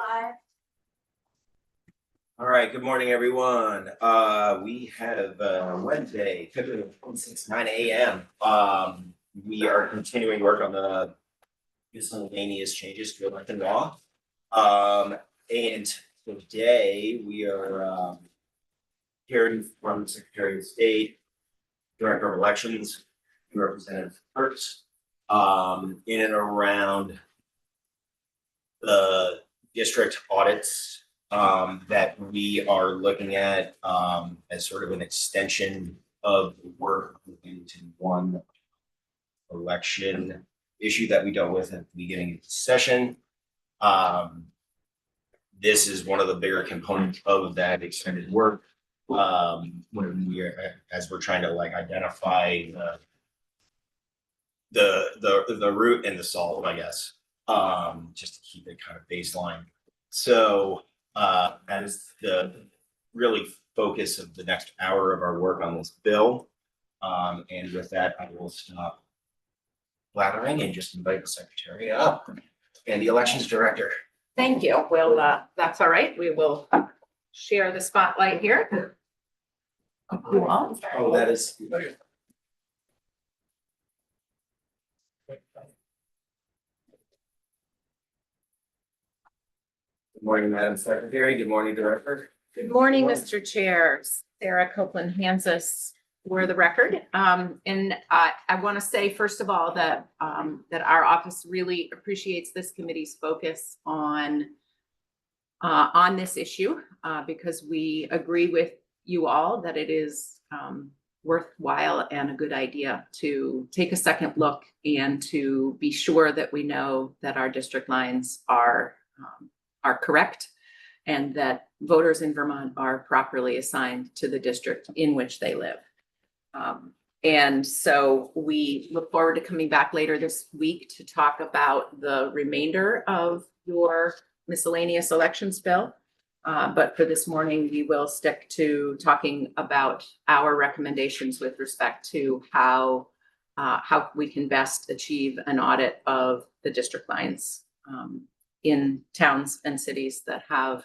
live. All right, good morning, everyone. We have Wednesday, February 26th, 9 a.m. We are continuing work on the miscellaneous changes to election law. And today we are hearing from the Secretary of State, Director of Elections, and Representative Kurtz, in and around the district audits that we are looking at as sort of an extension of the work into one election issue that we dealt with at the beginning of the session. This is one of the bigger components of that extended work when we are, as we're trying to like identify the root and the solve, I guess, just to keep it kind of baseline. So that is the really focus of the next hour of our work on this bill. And with that, I will stop blathering and just invite the secretary up and the elections director. Thank you. Well, that's all right. We will share the spotlight here. You all? Oh, that is. Good morning, Madam Secretary. Good morning, Director. Good morning, Mr. Chair. Sarah Copeland Hansis for the record. And I want to say, first of all, that our office really appreciates this committee's focus on this issue because we agree with you all that it is worthwhile and a good idea to take a second look and to be sure that we know that our district lines are correct and that voters in Vermont are properly assigned to the district in which they live. And so we look forward to coming back later this week to talk about the remainder of your miscellaneous elections bill. But for this morning, we will stick to talking about our recommendations with respect to how we can best achieve an audit of the district lines in towns and cities that have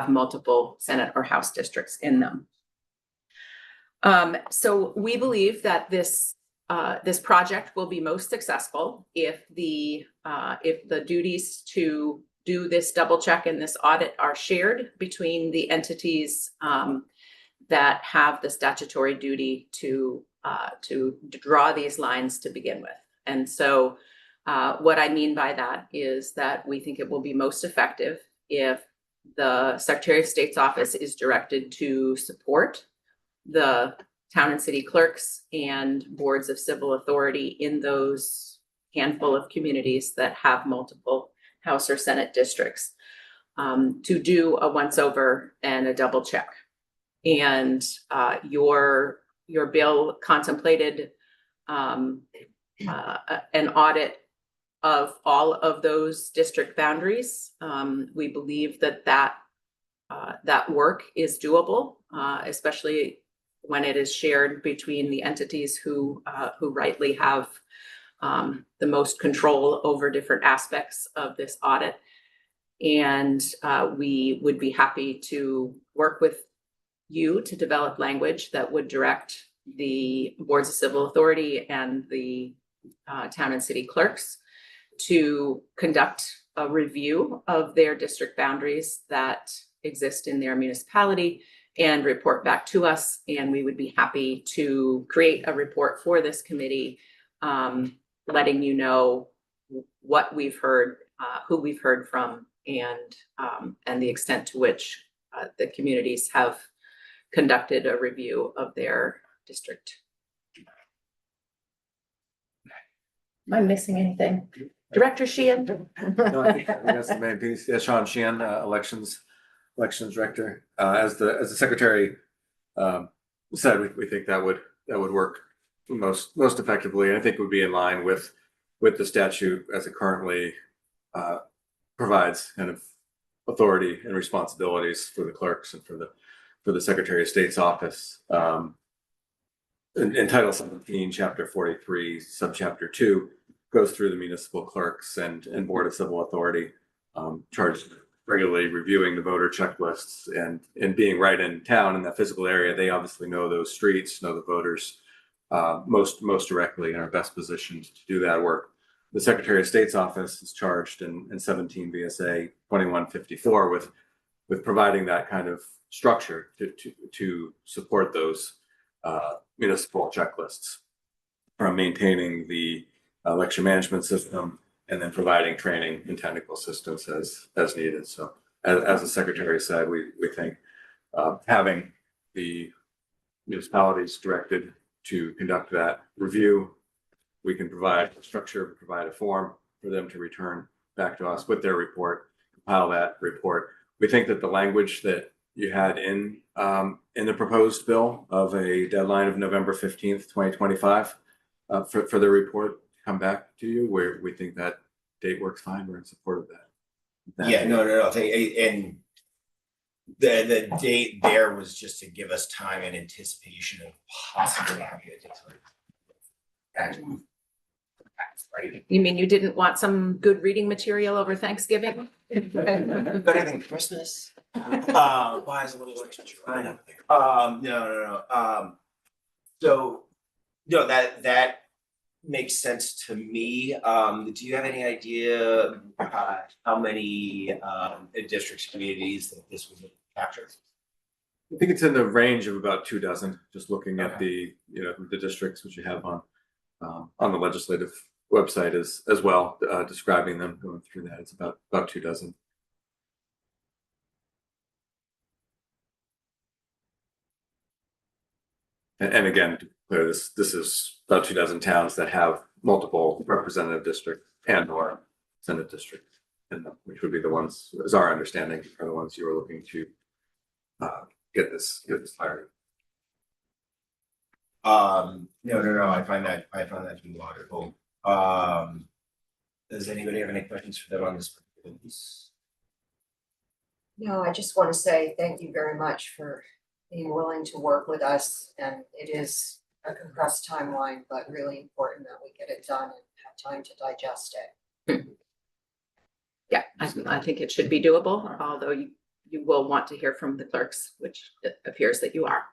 multiple Senate or House districts in them. So we believe that this project will be most successful if the duties to do this double check and this audit are shared between the entities that have the statutory duty to draw these lines to begin with. And so what I mean by that is that we think it will be most effective if the Secretary of State's office is directed to support the town and city clerks and boards of civil authority in those handful of communities that have multiple House or Senate districts to do a once over and a double check. And your bill contemplated an audit of all of those district boundaries. We believe that work is doable, especially when it is shared between the entities who rightly have the most control over different aspects of this audit. And we would be happy to work with you to develop language that would direct the boards of civil authority and the town and city clerks to conduct a review of their district boundaries that exist in their municipality and report back to us. And we would be happy to create a report for this committee, letting you know what we've heard, who we've heard from, and the extent to which the communities have conducted a review of their district. Am I missing anything? Director Sheehan? No, I think that's the main piece. Yeah, Sean Sheehan, elections director. As the secretary said, we think that would work most effectively. I think would be in line with the statute as it currently provides kind of authority and responsibilities for the clerks and for the Secretary of State's office. In Title 17, Chapter 43, Subchapter 2 goes through the municipal clerks and Board of Civil Authority charged regularly reviewing the voter checklists and being right in town in that physical area. They obviously know those streets, know the voters most directly, and are best positioned to do that work. The Secretary of State's office is charged in 17 VSA 2154 with providing that kind of structure to support those municipal checklists, from maintaining the election management system and then providing training and technical assistance as needed. So as the Secretary said, we think having the municipalities directed to conduct that review, we can provide a structure, provide a form for them to return back to us with their report, compile that report. We think that the language that you had in the proposed bill of a deadline of November 15th, 2025 for the report to come back to you, where we think that date works fine. We're in support of that. Yeah, no. And the date there was just to give us time and anticipation of possibly having a different. Right. You mean you didn't want some good reading material over Thanksgiving? Better than Christmas. Why is a little extra China? No. So, no, that makes sense to me. Do you have any idea how many districts, communities that this would capture? I think it's in the range of about 24, just looking at the districts which you have on the legislative website as well, describing them, going through that. It's about 24. And again, to be clear, this is about 24 towns that have multiple representative districts and or Senate districts, and which would be the ones, as our understanding, are the ones you were looking to get this clarity. No. I find that to be logical. Does anybody have any questions for them on this? No, I just want to say thank you very much for being willing to work with us, and it is a compressed timeline, but really important that we get it done and have time to digest it. Yeah, I think it should be doable, although you will want to hear from the clerks, which it appears that you are.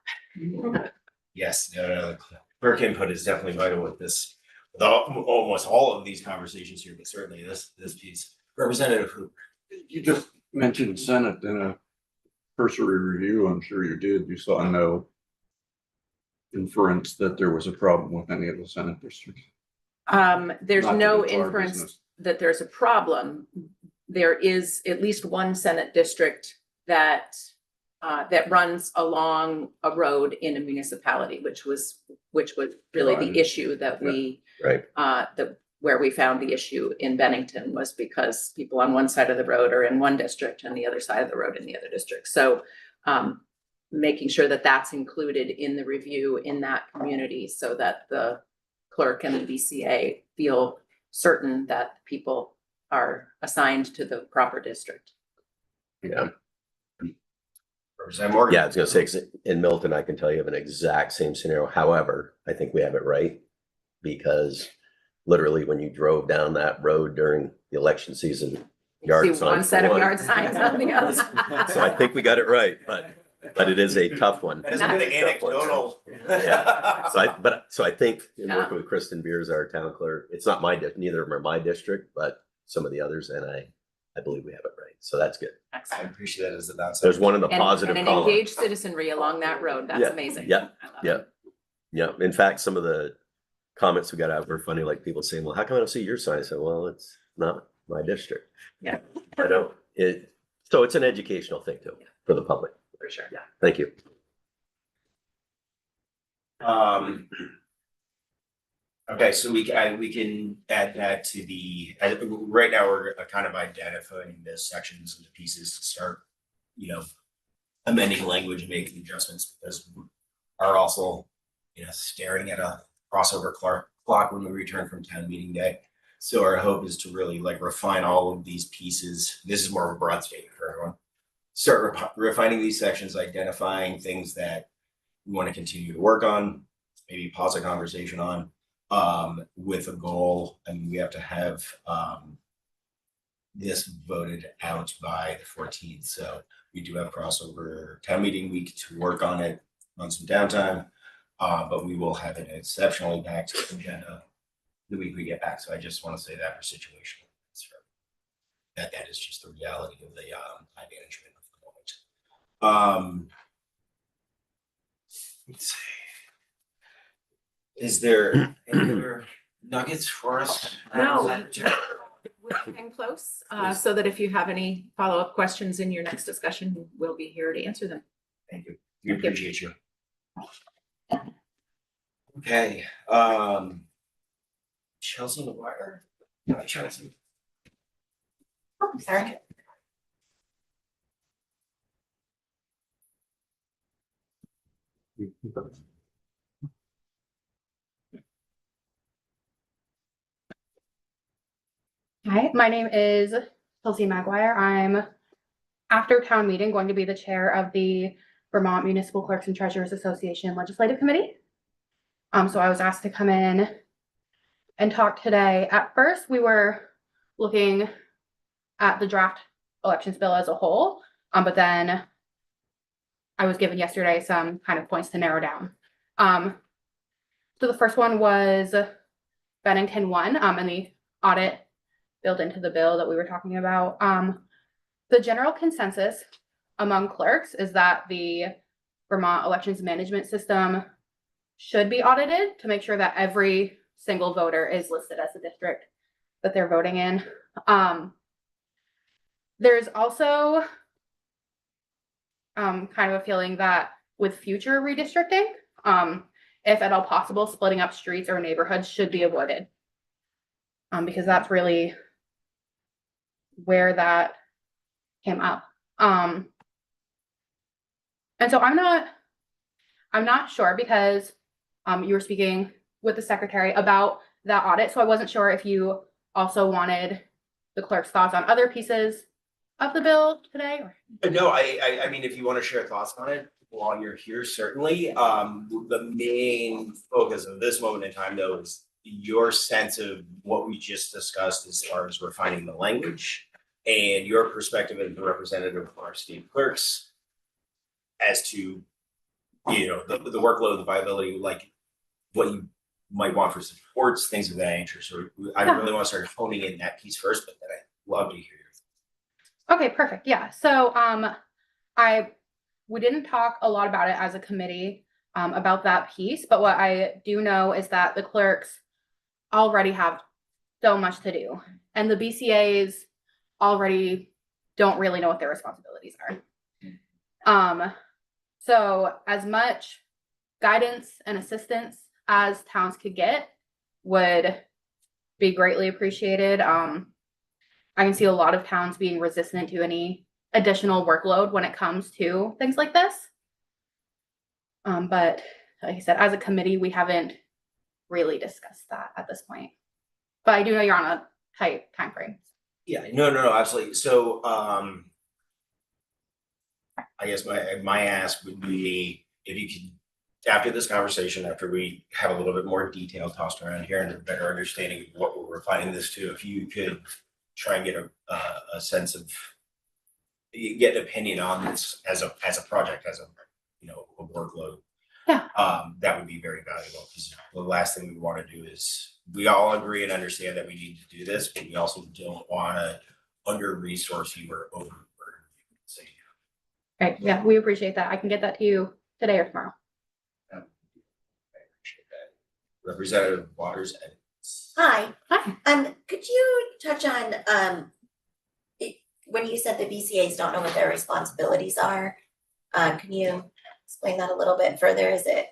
Yes, no. Clerk input is definitely vital with this, with almost all of these conversations here, but certainly this piece. Representative Hooper. You just mentioned Senate in a cursory review. I'm sure you did. You saw no inference that there was a problem with any of the Senate districts. There's Not that no it's our inference business. that there's a problem. There is at least one Senate district that runs along a road in a municipality, which was really the issue that we where we found the issue in Bennington, was because people on one side of the road are in one district and the other side of the road in the other district. So making sure that that's included in the review in that community, so that the clerk and the BCA feel certain that people are assigned to the proper district. Yeah. Representative Morgan. Yeah, I was gonna say, 'cause in Milton, I can tell you of an exact same scenario. However, I think we have it right, because literally when you drove down that road during the election season, yard See one signs set of won. yard signs on the other. So I think we got it right, but it is a tough one. That is a bit anecdotal. Yeah. So I think in Yeah. working with Kristen Beers, our town clerk, it's not neither of them are my district, but some of the others, and I believe we have it right. So that's good. I Excellent. appreciate that as a downside. There's one in the And positive an column. engaged citizenry along that road. That's Yeah, amazing. yeah, I love yeah. it. Yeah, in fact, some of the comments we got out were funny, like people saying, well, how come I don't see your sign? I said, well, it's not my district. Yeah. I don't, so it's an educational thing too, for the public. For sure. Yeah, thank you. Okay, so we can add that to the, right now, we're kind of identifying the sections and the pieces to start, amending language and making adjustments, because we are also, staring at a crossover clock when we return from town meeting day. So our hope is to really refine all of these pieces. This is more of a broad statement for everyone. Start refining these sections, identifying things that we want to continue to work on, maybe pause a conversation on, with a goal. And we have to have this voted out by the 14th. So we do have crossover town meeting week to work on it on some downtime. But we will have an exceptionally packed agenda the week we get back. So I just want to say that for situational. That is just the reality of the time management of the moment. Let's see. Is there any other nuggets for us? No. We're getting close, so that if you have any follow-up questions in your next discussion, we'll be here to answer them. Thank you. We Thank you. appreciate you. Okay, Chelsea McGuire? Hi, Chelsea. Oh, sorry. Hi, my name is Chelsea Maguire. I'm, after town meeting, going to be the chair of the Vermont Municipal Clerks and Treasurers Association Legislative Committee. So I was asked to come in and talk today. At first, we were looking at the draft elections bill as a whole, but then I was given yesterday some kind of points to narrow down. So the first one was Bennington 1, and the audit built into the bill that we were talking about. The general consensus among clerks is that the Vermont elections management system should be audited to make sure that every single voter is listed as the district that they're voting in. There's also kind of a feeling that with future redistricting, if at all possible, splitting up streets or neighborhoods should be avoided. Because that's really where that came up. And so I'm not sure, because you were speaking with the secretary about that audit. So I wasn't sure if you also wanted the clerk's thoughts on other pieces of the bill today. No, I mean, if you want to share thoughts on it while you're here, certainly. The main focus of this moment in time, though, is your sense of what we just discussed as far as refining the language and your perspective as the representative of our state clerks as to, you know, the workload, the viability, like what you might want for supports, things of that nature. So I really want to start honing in that piece first, but then I'd love to hear your thoughts. Okay, perfect. Yeah. So we didn't talk a lot about it as a committee about that piece, but what I do know is that the clerks already have so much to do, and the BCAs already don't really know what their responsibilities are. So as much guidance and assistance as towns could get would be greatly appreciated. I can see a lot of towns being resistant to any additional workload when it comes to things like this. But like I said, as a committee, we haven't really discussed that at this point. But I do know you're on a tight time frame. Yeah, no, absolutely. So, I guess my ask would be if you could, after this conversation, after we have a little bit more detail tossed around here and a better understanding of what we're refining this to, if you could try and get a sense of, get an opinion on this as a project, as a, you know, a workload. Yeah. That would be very valuable, because the last thing we want to do is, we all agree and understand that we need to do this, but we also don't want to under-resource you or overburden you. So, Right. Yeah, we appreciate that. I can get that to you today or tomorrow. I appreciate that. Representative Waters. Hi, Hi. could you touch on, when you said the BCAs don't know what their responsibilities are? Can you explain that a little bit further? Is it?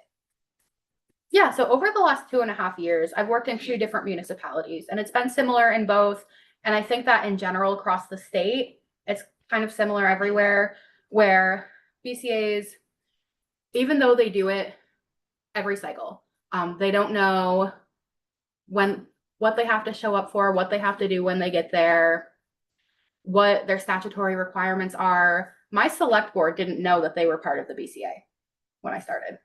Yeah, so over the last 2.5 years, I've worked in 2 different municipalities, and it's been similar in both. And I think that in general across the state, it's kind of similar everywhere, where BCAs, even though they do it every cycle, they don't know what they have to show up for, what they have to do when they get there, what their statutory requirements are. My select board didn't know that they were part of the BCA when I started.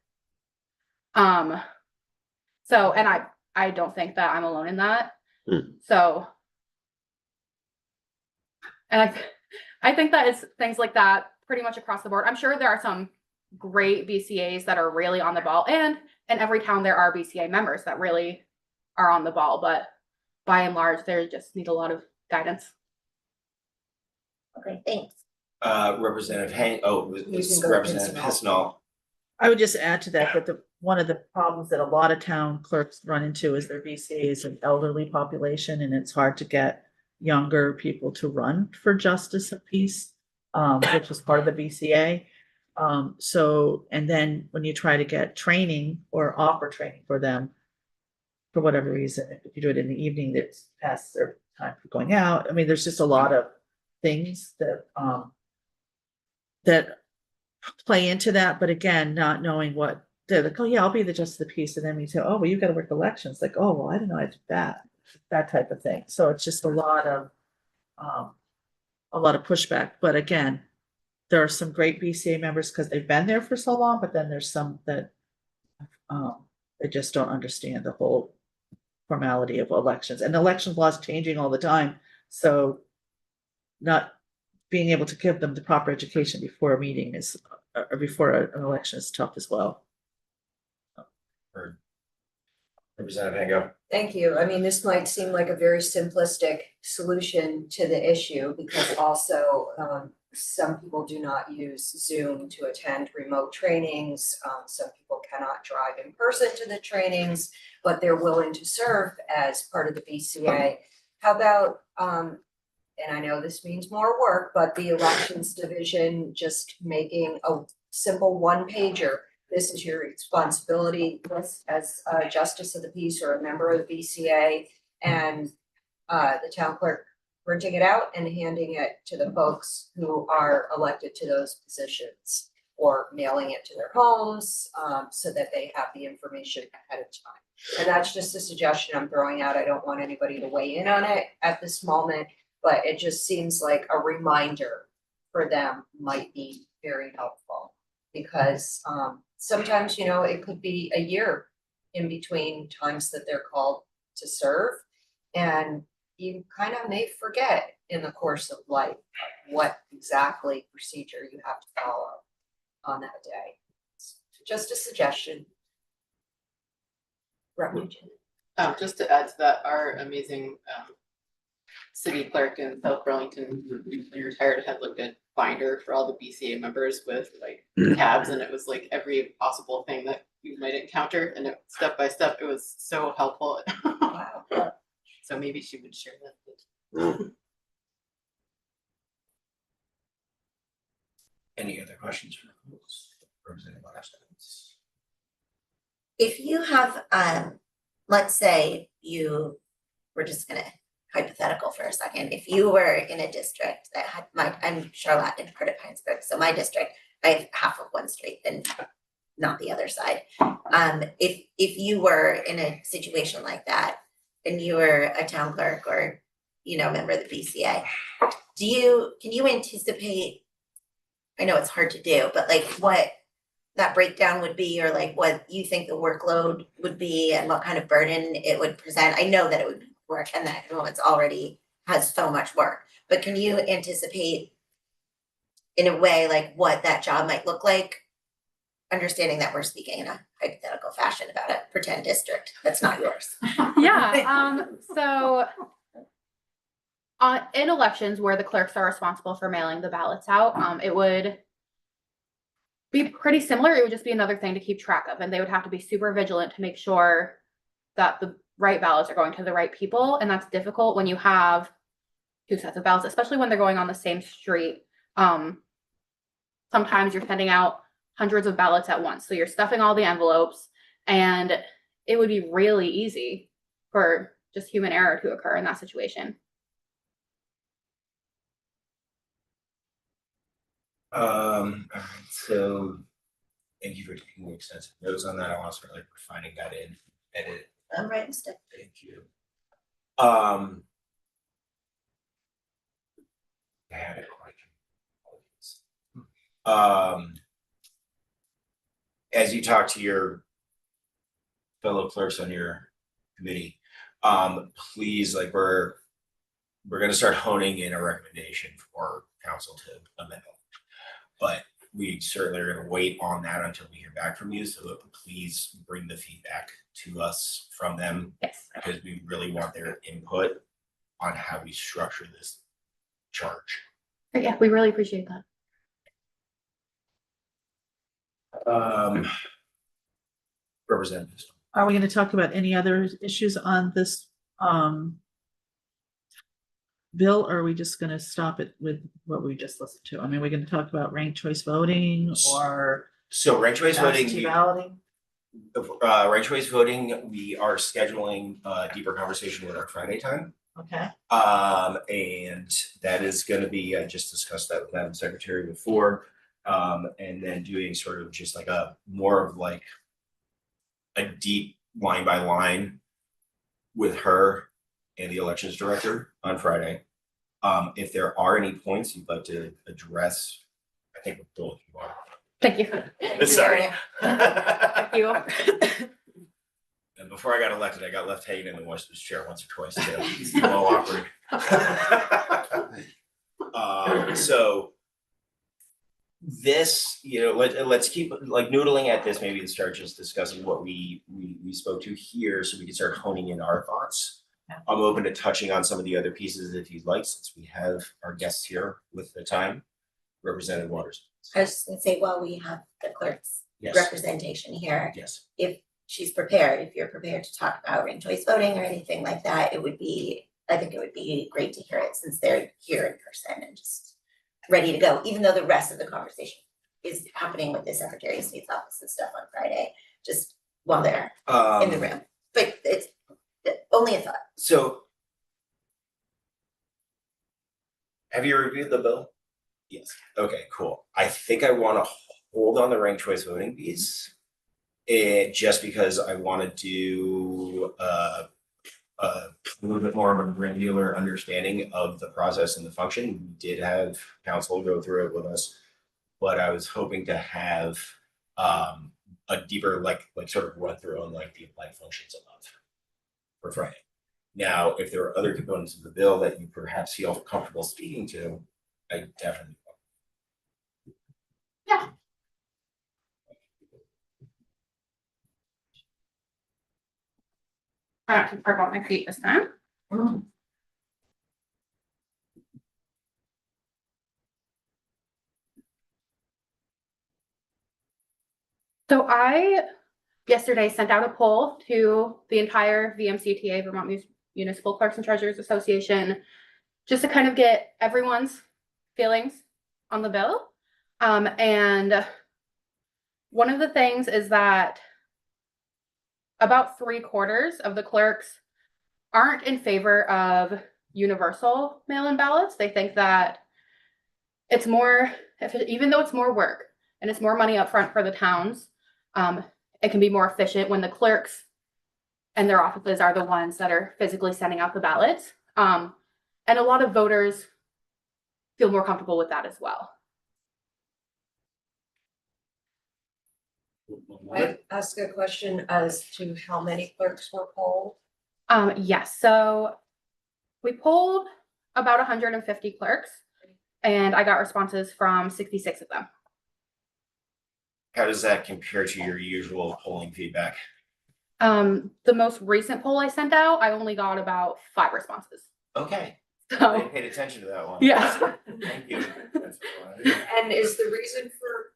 So, and I don't think that I'm alone in that. So And I think that it's things like that pretty much across the board. I'm sure there are some great BCAs that are really on the ball, and in every town there are BCA members that really are on the ball, but by and large, they just need a lot of guidance. Okay, thanks. Representative Hang, oh, You was can go, Representative Pincinel. Pisnell. I would just add to that, one of the problems that a lot of town clerks run into is their BCA is an elderly population, and it's hard to get younger people to run for justice of peace, which is part of the BCA. So, and then when you try to get training or offer training for them, for whatever reason, if you do it in the evening, that's past their time for going out. I mean, there's just a lot of things that play into that, but again, not knowing what, they're like, oh yeah, I'll be the justice of the peace, and then we say, oh, well, you've got to work elections, like, oh, well, I didn't know I did that type of thing. So it's just a lot of pushback, but again, there are some great BCA members because they've been there for so long, but then there's some that they just don't understand the whole formality of elections, and election laws changing all the time, so not being able to give them the proper education before a meeting is, or before an election is tough as well. Representative Hango. Thank you. I mean, this might seem like a very simplistic solution to the issue because also some people do not use Zoom to attend remote trainings. Some people cannot drive in person to the trainings, but they're willing to serve as part of the BCA. How about, and I know this means more work, but the elections division just making a simple one pager. This is your responsibility as a justice of the peace or a member of the BCA, and the town clerk printing it out and handing it to the folks who are elected to those positions, or mailing it to their homes so that they have the information ahead of time. And that's just a suggestion I'm throwing out. I don't want anybody to weigh in on it at this moment, but it just seems like a reminder for them might be very helpful. Because sometimes, you know, it could be a year in between times that they're called to serve. And you kind of may forget in the course of life what exactly procedure you have to follow on that day. Just a suggestion. Representative. Just to add to that, our amazing city clerk in South Burlington, who recently retired, had like a binder for all the BCA members with like tabs, and it was like every possible thing that you might encounter, and it, step by step, it was so helpful. Wow. So maybe she would share that. Any other questions for Representative Larson? If you have, let's say we're just gonna hypothetical for a second. If you were in a district that had I'm Charlotte in part of Heinsberg, so my district, I have half of one street and not the other side. If you were in a situation like that and you were a town clerk or, you know, member of the BCA, can you anticipate, I know it's hard to do, but like what that breakdown would be, or like what you think the workload would be and what kind of burden it would present? I know that it would work and that it's already has so much work, but can you anticipate in a way like what that job might look like? Understanding that we're speaking in a hypothetical fashion about a pretend district that's not yours. Yeah, so in elections where the clerks are responsible for mailing the ballots out, it would be pretty similar. It would just be another thing to keep track of, and they would have to be super vigilant to make sure that the right ballots are going to the right people, and that's difficult when you have two sets of ballots, especially when they're going on the same street. Sometimes you're sending out hundreds of ballots at once, so you're stuffing all the envelopes, and it would be really easy for just human error to occur in that situation. All right, so thank you for taking the extensive notes on that. I want to start like refining that in edit. I'm writing stuff. Thank you. I had a question. As you talk to your fellow clerks on your committee, please, like, we're we're gonna start honing in a recommendation for council to amend. But we certainly are gonna wait on that until we hear back from you, so please bring the feedback to us from them, Yes. because we really want their input on how we structure this charge. Yeah, we really appreciate that. Representatives. Are we gonna talk about any other issues on this, bill, or are we just gonna stop it with what we just listened to? I mean, we're gonna talk about ranked choice voting or So ranked choice voting, absentee balloting? ranked choice voting, we are scheduling a deeper conversation with our Friday time. Okay, And that is gonna be, I just discussed that with Madam Secretary before. And then doing sort of just like a more of like a deep line by line with her and the elections director on Friday. If there are any points you'd like to address, I think we'll go if you want. Thank you. Sorry. Thank you. And before I got elected, I got left hanging in the Westminster chair once or twice too. It's a little awkward. So this, let's keep like noodling at this, maybe and start just discussing what we spoke to here, so we can start honing in our thoughts. I'm open to touching on some of the other pieces if you'd like, since we have our guests here with the time. Representative Waters. I was just gonna say, while we have the clerk's Yes. representation here, Yes. if she's prepared, if you're prepared to talk about ranked choice voting or anything like that, I think it would be great to hear it since they're here in person and just ready to go, even though the rest of the conversation is happening with the Secretary of State's office and stuff on Friday, just while they're in the room. But it's only a thought. So. Have you reviewed the bill? Yes. Okay, cool. I think I wanna hold on the ranked choice voting piece. Just because I wanna do a little bit more of a granular understanding of the process and the function. We did have council go through it with us, but I was hoping to have a deeper like sort of run through on like the applied functions above for Friday. Now, if there are other components of the bill that you perhaps feel comfortable speaking to, I definitely. Yeah. I don't have to park on my feet this time. So I yesterday sent out a poll to the entire VMCTA, Vermont Municipal Clerks and Treasurers Association, just to kind of get everyone's feelings on the bill. And one of the things is that about 3/4 of the clerks aren't in favor of universal mail-in ballots. They think that it's more, even though it's more work and it's more money up front for the towns, it can be more efficient when the clerks and their offices are the ones that are physically sending out the ballots. And a lot of voters feel more comfortable with that as well. I ask a question as to how many clerks were polled? Yes, so we polled about 150 clerks and I got responses from 66 of them. How does that compare to your usual polling feedback? The most recent poll I sent out, I only got about 5 responses. Okay, I So, paid attention to that one. yes. Thank you. That's fine. And is the reason for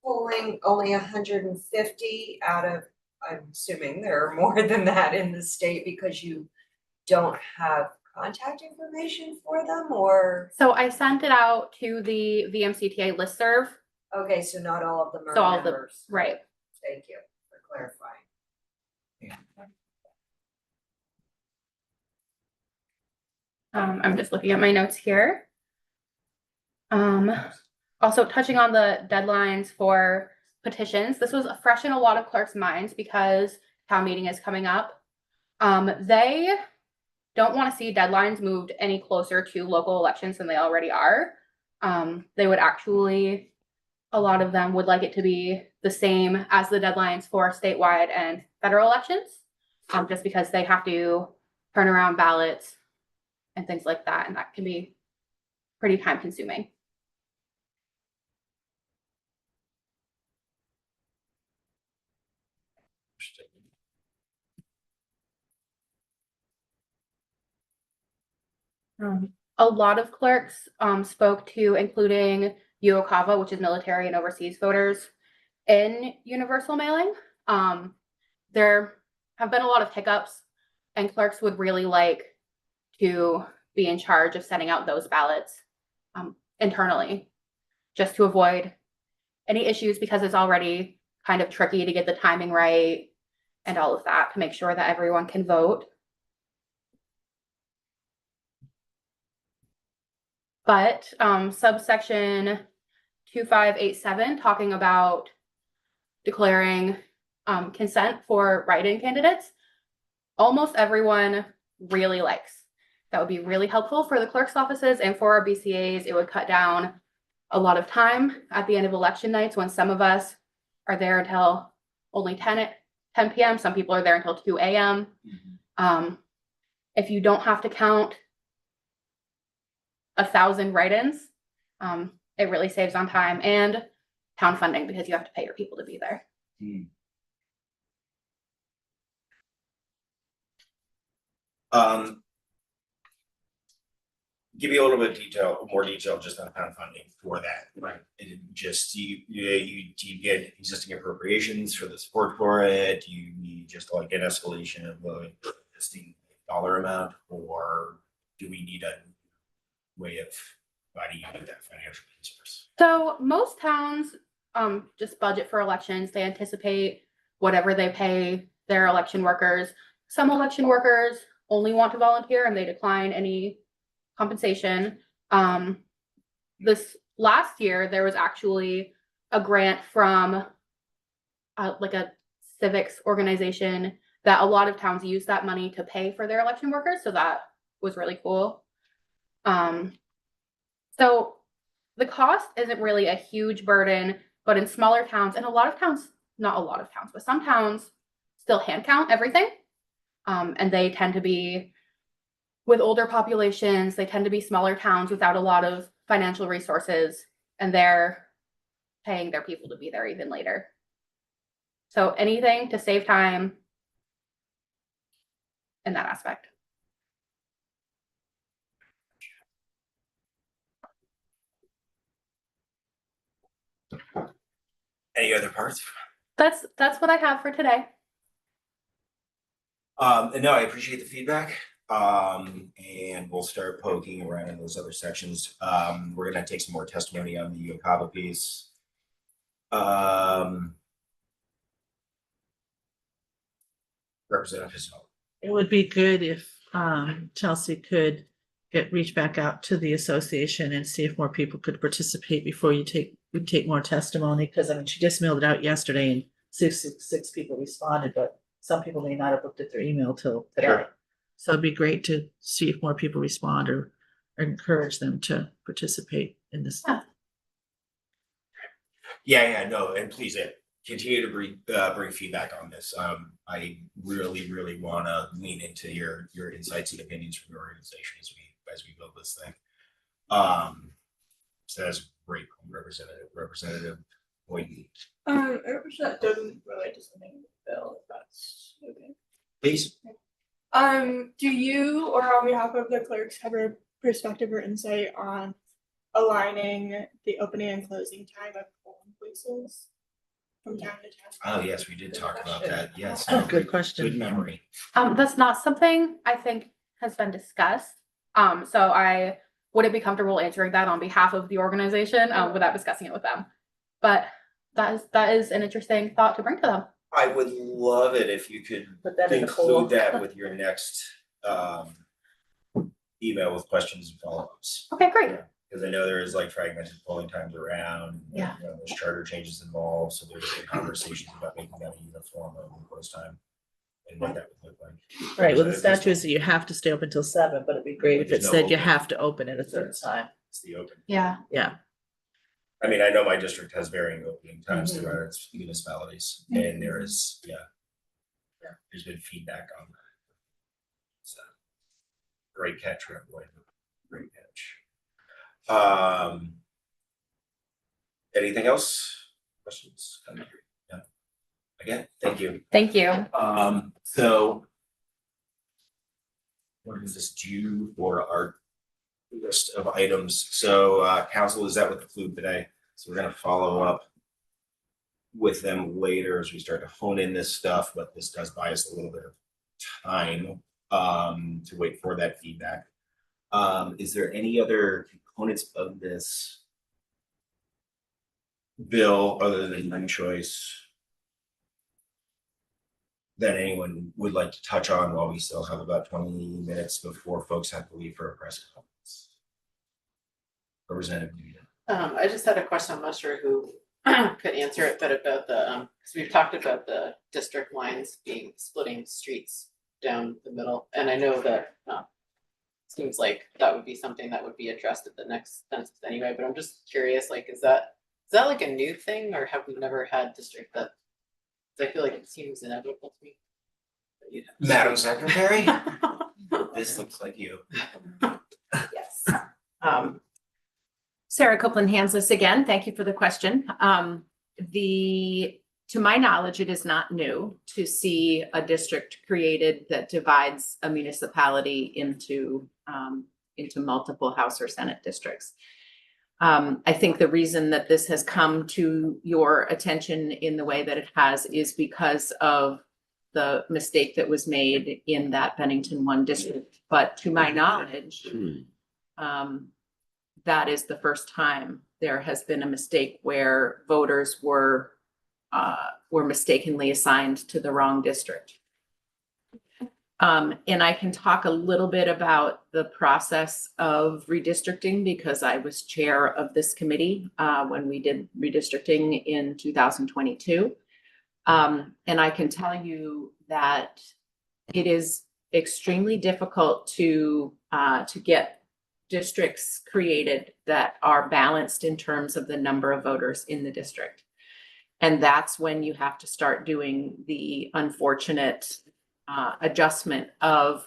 polling only 150 out of, I'm assuming there are more than that in the state because you don't have contact information for them, or? So I sent it out to the VMCTA listserv. Okay, so not all of them So all are of them, members. right. Thank you for clarifying. I'm just looking at my notes here. Also touching on the deadlines for petitions, this was fresh in a lot of clerks' minds because town meeting is coming up. They don't want to see deadlines moved any closer to local elections than they already are. They would actually, a lot of them would like it to be the same as the deadlines for statewide and federal elections, just because they have to turn around ballots and things like that, and that can be pretty time consuming. A lot of clerks spoke to including UOCAVA, which is military and overseas voters, in universal mailing. There have been a lot of hiccups, and clerks would really like to be in charge of sending out those ballots internally, just to avoid any issues, because it's already kind of tricky to get the timing right and all of that to make sure that everyone can vote. But subsection 2587, talking about declaring consent for write-in candidates, almost everyone really likes. That would be really helpful for the clerk's offices and for our BCAs. It would cut down a lot of time at the end of election nights when some of us are there until only 10 p.m. Some people are there until 2 a.m. If you don't have to count 1,000 write-ins, it really saves on time and town funding, because you have to pay your people to be there. Give you a little bit of more detail just on town funding for that. Right. And just, do you get existing appropriations for the support for it? Do you need just like an escalation of the existing dollar amount, or do we need a way of providing you with that financial resource? So most towns just budget for elections. They anticipate whatever they pay their election workers. Some election workers only want to volunteer and they decline any compensation. This last year, there was actually a grant from like a civics organization that a lot of towns use that money to pay for their election workers. So that was really cool. So the cost isn't really a huge burden, but in smaller towns, and a lot of towns, not a lot of towns, but some towns still hand count everything. And they tend to be, with older populations, they tend to be smaller towns without a lot of financial resources, and they're paying their people to be there even later. So anything to save time in that aspect. Any other parts? That's what I have for today. No, I appreciate the feedback. And we'll start poking around in those other sections. We're gonna take some more testimony on the UOCAVA piece. Representative Hisnell. It would be good if Chelsea could reach back out to the association and see if more people could participate before we take more testimony, because I mean, she just mailed it out yesterday and six people responded, but some people may not have looked at their email till today. Sure. So it'd be great to see if more people respond or encourage them to participate in this. Yeah, no, and please continue to bring feedback on this. I really wanna lean into your insights and opinions from your organization as we build this thing. So that's great, Representative Boynton. That doesn't relate to something in the bill, if that's okay. Please. Do you, or on behalf of the clerks, have a perspective or insight on aligning the opening and closing time of polling places from town to town? Oh, yes, we did talk about that. Yes. Good question. Good memory. That's not something I think has been discussed. So I wouldn't be comfortable answering that on behalf of the organization without discussing it with them. But that is an interesting thought to bring to them. I would love it if you could Put that in the poll. include that with your next email with questions and follow-ups. Okay, great. Because I know there is like fragmented polling times around. Yeah. You know, there's charter changes involved, so there's been conversations about making that a uniform post time. And what that would look like. Right, well, the statute is that you have to stay open till 7, but it'd be great if it There's no said you open. have to open at a certain time. It's the open. Yeah. Yeah. I mean, I know my district has varying opening times Mhm. throughout its municipalities, and there is, there's been feedback on that. So, Great catch, Rep. White. Great catch. Anything else? Questions? Yeah. Again, thank you. Thank you. So what is this due for our list of items? So, council is out with the flu today, so we're gonna follow up with them later as we start to hone in this stuff, but this does buy us a little bit of time to wait for that feedback. Is there any other components of this bill other than my choice that anyone would like to touch on while we still have about 20 minutes before folks have to leave for a press conference? Representative Newton. I just had a question, I'm not sure who could answer it, but about the, because we've talked about the district lines being splitting streets down the middle, and I know that seems like that would be something that would be addressed at the next census anyway, but I'm just curious, like, is that like a new thing, or have we never had district that, 'cause I feel like it seems inevitable to me. that you'd have Madam streets. Secretary, this looks like you. Yes. Sarah Copeland Hansless again. Thank you for the question. To my knowledge, it is not new to see a district created that divides a municipality into multiple House or Senate districts. I think the reason that this has come to your attention in the way that it has is because of the mistake that was made in that Bennington 1 district. But to my knowledge, that is the first time there has been a mistake where voters were mistakenly assigned to the wrong district. And I can talk a little bit about the process of redistricting because I was chair of this committee when we did redistricting in 2022. And I can tell you that it is extremely difficult to get districts created that are balanced in terms of the number of voters in the district. And that's when you have to start doing the unfortunate adjustment of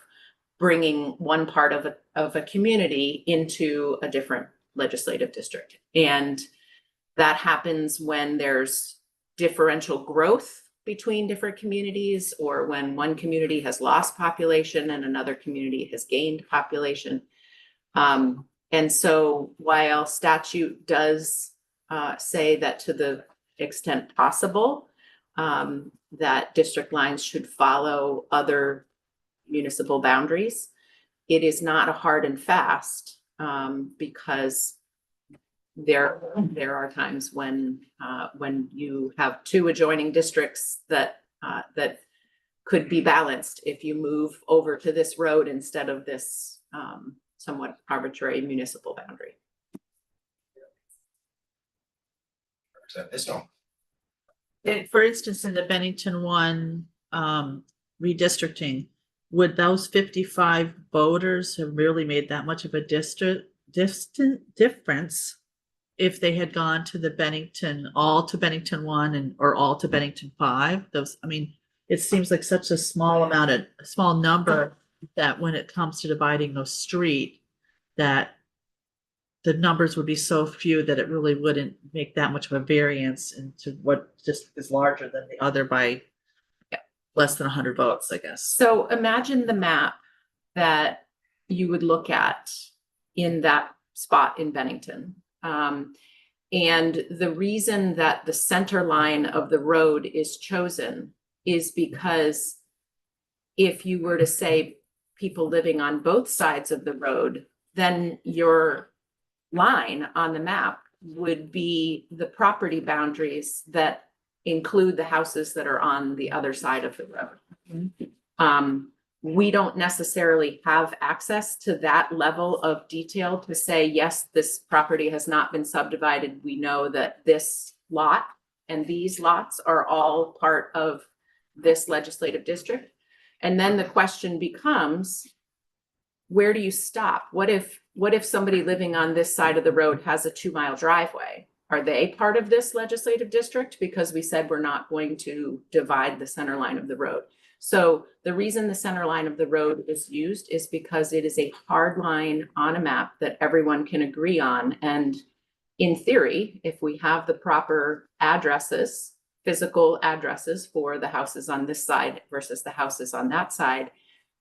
bringing one part of a community into a different legislative district. And that happens when there's differential growth between different communities, or when one community has lost population and another community has gained population. And so while statute does say that to the extent possible, that district lines should follow other municipal boundaries, it is not a hard and fast because there are times when you have two adjoining districts that could be balanced if you move over to this road instead of this somewhat arbitrary municipal boundary. For instance, in the Bennington 1 redistricting, would those 55 voters have really made that much of a distant difference if they had gone to the Bennington 1 or all to Bennington 5? It seems like such a small number that when it comes to dividing those street, that the numbers would be so few that it really wouldn't make that much of a variance into what just is larger than the other by less than 100 votes, I guess. So imagine the map that you would look at in that spot in Bennington. And the reason that the center line of the road is chosen is because if you were to say people living on both sides of the road, then your line on the map would be the property boundaries that include the houses that are on the other side of the road. We don't necessarily have access to that level of detail to say, yes, this property has not been subdivided. We know that this lot and these lots are all part of this legislative district. And then the question becomes, where do you stop? What if somebody living on this side of the road has a 2-mile driveway? Are they part of this legislative district? Because we said we're not going to divide the center line of the road. So the reason the center line of the road is used is because it is a hard line on a map that everyone can agree on. And in theory, if we have the proper addresses, physical addresses for the houses on this side versus the houses on that side,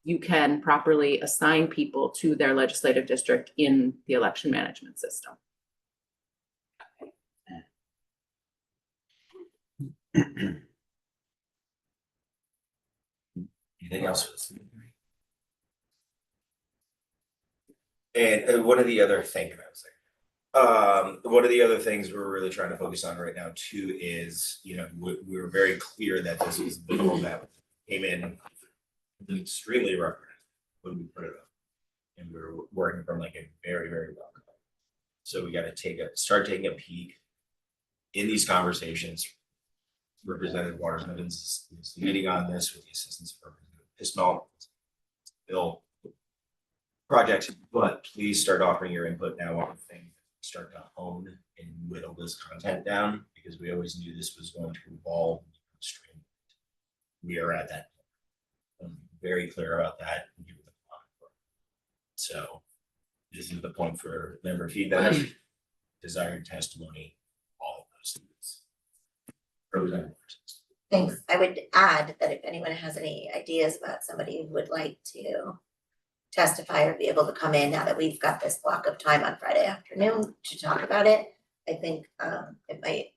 you can properly assign people to their legislative district in the election management system. Anything else for this? And one of the other things, one of the other things we're really trying to focus on right now too is, you know, we were very clear that this was a bill that came in extremely rough when we put it up. And we were working from like a very, very low. So we gotta start taking a peek in these conversations. Representative Waters Evans is leading on this with the assistance of Representative Pismell. Bill project, but please start offering your input now on things. Start to hone and whittle this content down, because we always knew this was going to evolve. We are at that point. I'm very clear about that. So this is the point for member feedback, desired testimony, all of those things. Representative. Thanks. I would add that if anyone has any ideas about somebody who would like to testify or be able to come in now that we've got this block of time on Friday afternoon to talk about it, I think it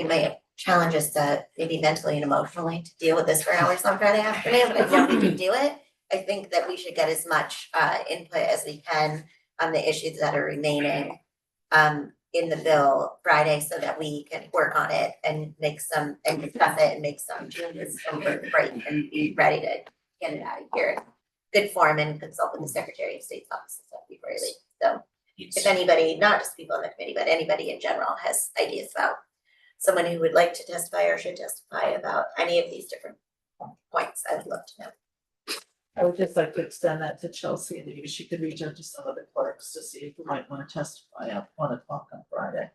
might challenge us to maybe mentally and emotionally to deal with this for hours on Friday afternoon, but I know we can do it. I think that we should get as much input as we can on the issues that are remaining in the bill Friday, so that we can work on it and discuss it and make some changes over the break and be ready to get it out of here. Good form and consult with the Secretary of State's office before you leave. So if anybody, not just people in the committee, but anybody in general has ideas about someone who would like to testify or should testify about any of these different points, I would love to know. I would just like to extend that to Chelsea, and maybe she could reach out to some of the clerks to see if you might want to testify at 1 o'clock on Friday.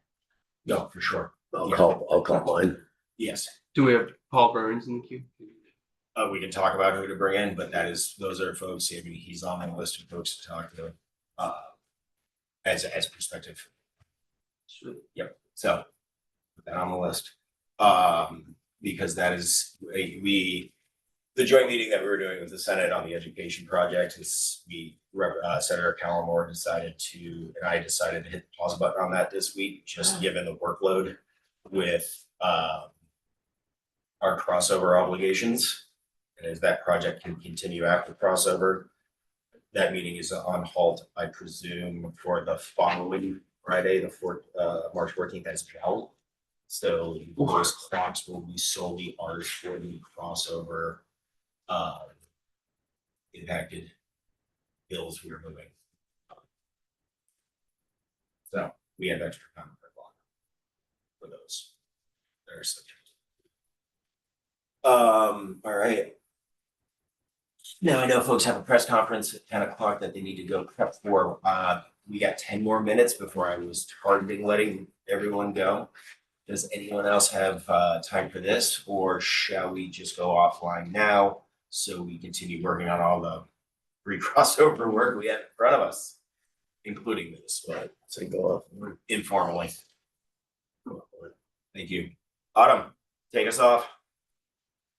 No, for sure. I'll call mine. Yes. Do we have Paul Burns in the queue? We can talk about who to bring in, but those are folks, I mean, he's on the list of folks to talk to, as a perspective. Sure. Yep, so put that on the list. Because that is, the joint meeting that we were doing with the Senate on the education project is Senator Callamore decided to, and I decided to hit the pause button on that this week, just given the workload with our crossover obligations. And as that project can continue after crossover, that meeting is on halt, I presume, for the following Friday, March 14th as well. So those clocks will be solely ours for the crossover impacted bills we are moving. So we have extra time per block for those that are subject. All right. Now I know folks have a press conference at 10 o'clock that they need to go prep for. We got 10 more minutes before I was targeting letting everyone go. Does anyone else have time for this, or shall we just go offline now so we continue working on all the pre-crossover work we have in front of us, including this, but So go off. informally. Thank you. Autumn, take us off.